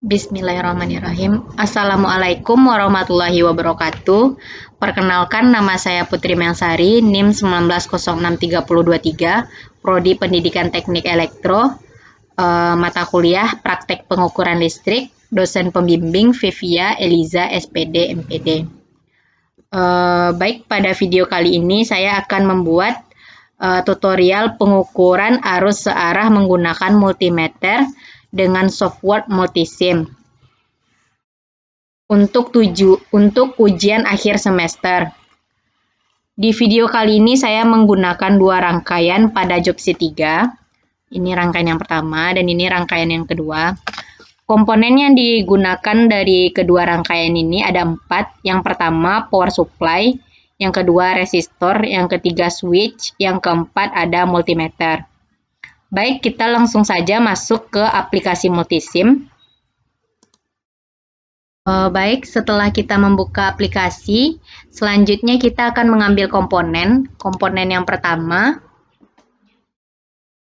Bismillahirrahmanirrahim. Assalamualaikum warahmatullahi wabarakatuh. Perkenalkan, nama saya Putri Melsari, NIM 19063023, Prodi Pendidikan Teknik Elektro, mata kuliah Praktek Pengukuran Listrik, dosen pembimbing Vivia Eliza SPD MPD. Baik, pada video kali ini saya akan membuat tutorial pengukuran arus searah menggunakan multimeter dengan software multisim untuk ujian akhir semester. Di video kali ini saya menggunakan dua rangkaian pada Jobsi 3. Ini rangkaian yang pertama dan ini rangkaian yang kedua. Komponen yang digunakan dari kedua rangkaian ini ada 4. Yang pertama power supply, yang kedua resistor, yang ketiga switch, yang keempat ada multimeter. Baik, kita langsung saja masuk ke aplikasi multisim. Baik, setelah kita membuka aplikasi, selanjutnya kita akan mengambil komponen. Komponen yang pertama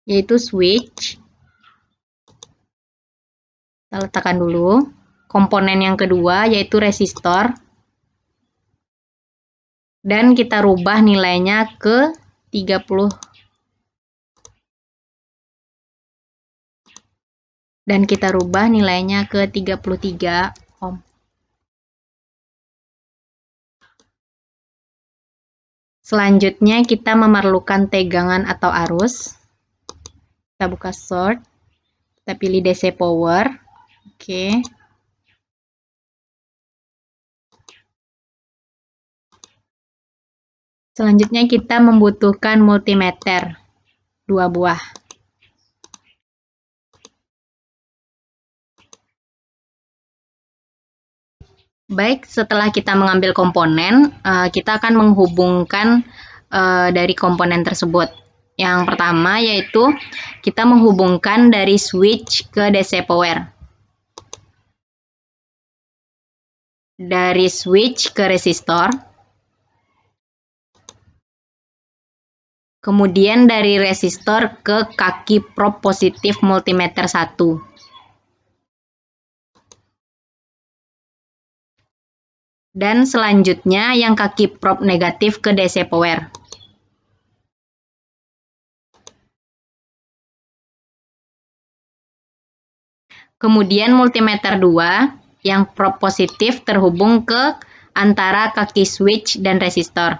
yaitu switch. Kita letakkan dulu. Komponen yang kedua yaitu resistor. Dan kita rubah nilainya ke 30. Dan kita rubah nilainya ke 33 ohm. Selanjutnya kita memerlukan tegangan atau arus. Kita buka sort. Kita pilih DC power. Oke. Selanjutnya kita membutuhkan multimeter 2 buah. Baik, setelah kita mengambil komponen, kita akan menghubungkan dari komponen tersebut. Yang pertama yaitu kita menghubungkan dari switch ke DC power. Dari switch ke resistor. Kemudian dari resistor ke kaki probe positif multimeter 1. Dan selanjutnya yang kaki probe negatif ke DC power. Kemudian multimeter 2 yang probe positif terhubung ke antara kaki switch dan resistor.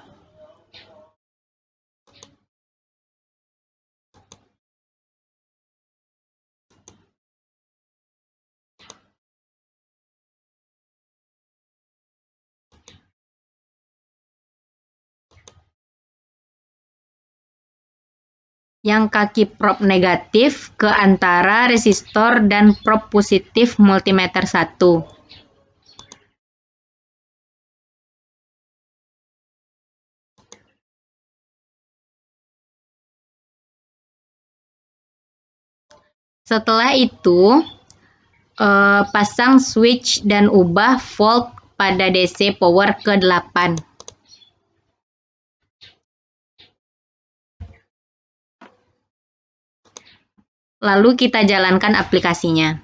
Yang kaki probe negatif ke antara resistor dan probe positif multimeter 1. Setelah itu, pasang switch dan ubah volt pada DC power ke 8. Lalu kita jalankan aplikasinya.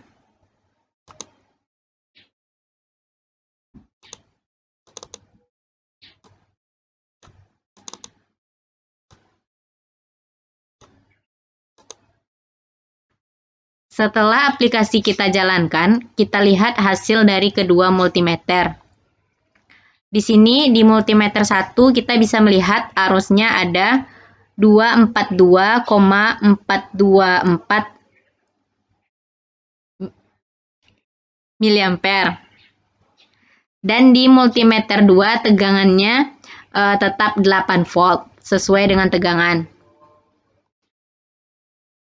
Setelah aplikasi kita jalankan, kita lihat hasil dari kedua multimeter. Di sini di multimeter 1 kita bisa melihat arusnya ada 242,424 mA. Dan di multimeter 2 tegangannya tetap 8 volt sesuai dengan tegangan.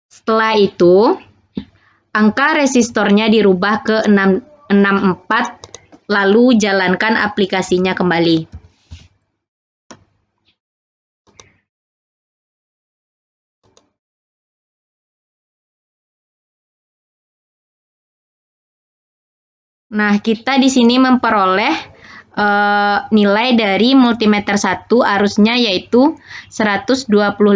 Setelah itu, angka resistornya dirubah ke 64, lalu jalankan aplikasinya kembali. Nah, kita di sini memperoleh nilai dari multimeter 1 arusnya yaitu 125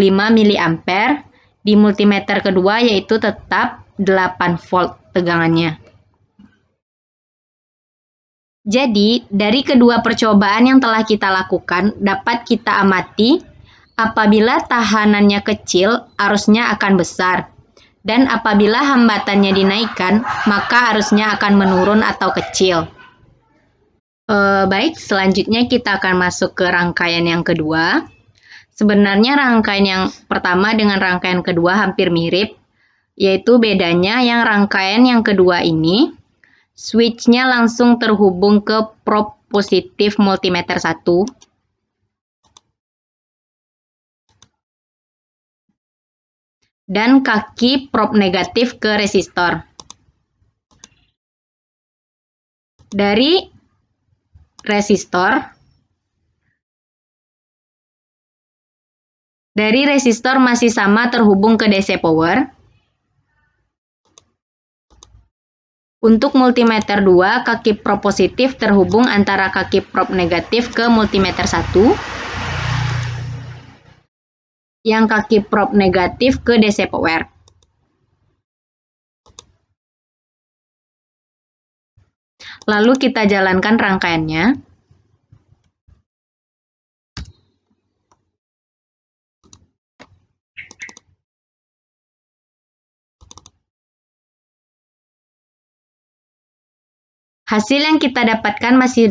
mA. Di multimeter kedua yaitu tetap 8 volt tegangannya. Jadi, dari kedua percobaan yang telah kita lakukan, dapat kita amati apabila tahanannya kecil, arusnya akan besar. Dan apabila hambatannya dinaikkan, maka arusnya akan menurun atau kecil. Baik, selanjutnya kita akan masuk ke rangkaian yang kedua. Sebenarnya rangkaian yang pertama dengan rangkaian kedua hampir mirip, yaitu bedanya yang rangkaian yang kedua ini, switch-nya langsung terhubung ke prob positif multimeter 1. Dan kaki prob negatif ke resistor. Dari resistor masih sama terhubung ke DC power. Untuk multimeter 2, kaki prob positif terhubung antara kaki prob negatif ke multimeter 1. Yang kaki prob negatif ke DC power. Lalu kita jalankan rangkaiannya. Hasil yang kita dapatkan masih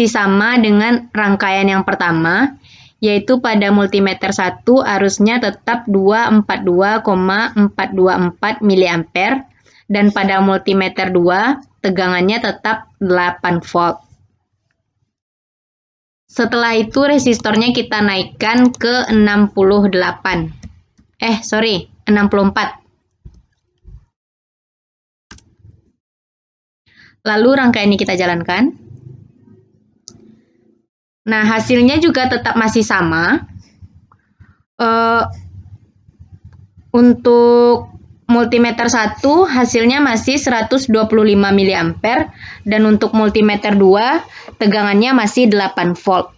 sama dengan rangkaian yang pertama, yaitu pada multimeter 1 arusnya tetap 242,424 mA dan pada multimeter 2 tegangannya tetap 8 volt. Setelah itu resistornya kita naikkan ke 64. Lalu rangkaian ini kita jalankan. Nah, hasilnya juga tetap masih sama. Untuk multimeter 1 hasilnya masih 125 mA dan untuk multimeter 2 tegangannya masih 8 volt.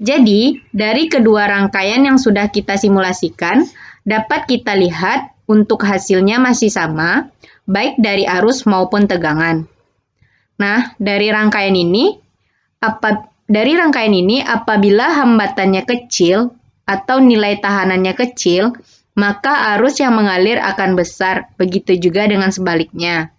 Jadi, dari kedua rangkaian yang sudah kita simulasikan, dapat kita lihat untuk hasilnya masih sama, baik dari arus maupun tegangan. Nah, dari rangkaian ini apabila hambatannya kecil atau nilai tahanannya kecil, maka arus yang mengalir akan besar. Begitu juga dengan sebaliknya.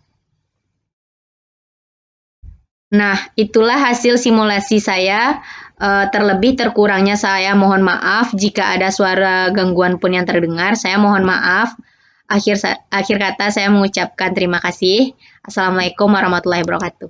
Nah, itulah hasil simulasi saya. Terlebih terkurangnya saya mohon maaf jika ada suara gangguan pun yang terdengar. Saya mohon maaf. Akhir kata saya mengucapkan terima kasih. Assalamualaikum warahmatullahi wabarakatuh.